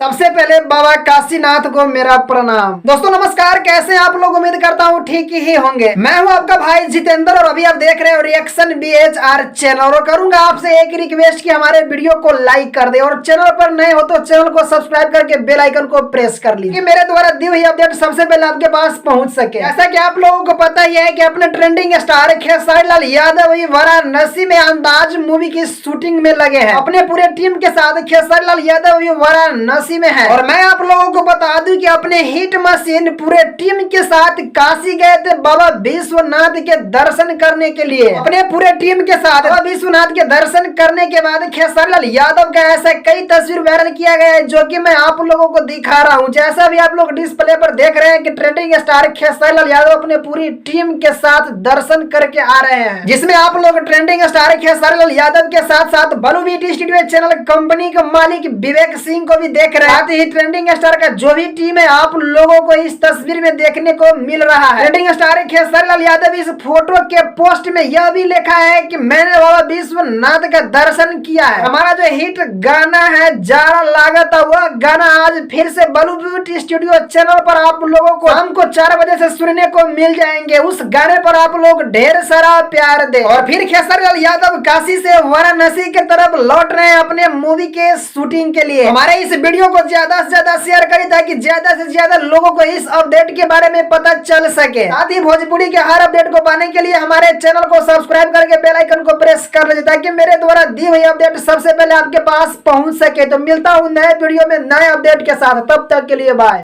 सबसे पहले बाबा काशीनाथ को मेरा प्रणाम। दोस्तों नमस्कार, कैसे हैं आप लोग? उम्मीद करता हूँ ठीक ही होंगे। मैं हूँ आपका भाई जितेंद्र और अभी आप देख रहे हो रिएक्शन BHR चैनल। और करूंगा आपसे एक रिक्वेस्ट कि हमारे वीडियो को लाइक कर दे और चैनल पर नए हो तो चैनल को सब्सक्राइब करके बेल आइकन को प्रेस कर लीजिए, मेरे द्वारा दी हुई अपडेट सबसे पहले आपके पास पहुंच सके। जैसा कि आप लोगों को पता ही है कि अपने ट्रेंडिंग स्टार खेसारी लाल यादव वाराणसी में अंदाज मूवी की शूटिंग में लगे हैं। अपने पूरे टीम के साथ खेसारी लाल यादव वाराणसी में है। और मैं आप लोगों को बता दूं कि अपने हिट मशीन पूरे टीम के साथ काशी गए थे बाबा विश्वनाथ के दर्शन करने के लिए। अपने पूरे टीम के साथ बाबा विश्वनाथ के दर्शन करने के बाद खेसारी लाल यादव का ऐसा कई तस्वीर वायरल किया गया है जो कि मैं आप लोगों को दिखा रहा हूं। जैसा भी आप लोग डिस्प्ले पर देख रहे हैं कि ट्रेंडिंग स्टार खेसारी लाल यादव अपने पूरी टीम के साथ दर्शन करके आ रहे हैं, जिसमें आप लोग ट्रेंडिंग स्टार खेसारी लाल यादव के साथ साथ बलू बीटी स्टूडियो चैनल कंपनी के मालिक विवेक सिंह को भी देख रहे हैं। ही ट्रेंडिंग स्टार का जो भी टीम है आप लोगों को इस तस्वीर में देखने को मिल रहा है। ट्रेंडिंग स्टार खेसारी लाल यादव इस फोटो के पोस्ट में यह भी लिखा है कि मैंने बाबा विश्वनाथ का दर्शन किया है। हमारा जो हिट गाना है जाड़ा लागत, वह गाना आज फिर से बलू ब्यूटी स्टूडियो चैनल पर आप लोगों को शाम को 4 बजे से सुनने को मिल जाएंगे। उस गाने पर आप लोग ढेर सारा प्यार दे। और फिर खेसारी लाल यादव काशी से वाराणसी की तरफ लौट रहे हैं अपने मूवी के शूटिंग के लिए। हमारे इस वीडियो को ज्यादा से ज्यादा शेयर करें ताकि ज्यादा से ज्यादा लोगों को इस अपडेट के बारे में पता चल सके। साथ ही भोजपुरी के हर अपडेट को पाने के लिए हमारे चैनल को सब्सक्राइब करके बेल आइकन को प्रेस कर लीजिए ताकि मेरे द्वारा दी हुई अपडेट सबसे पहले आपके पास पहुंच सके। तो मिलता हूं नए वीडियो में नए अपडेट के साथ, तब तक के लिए बाय।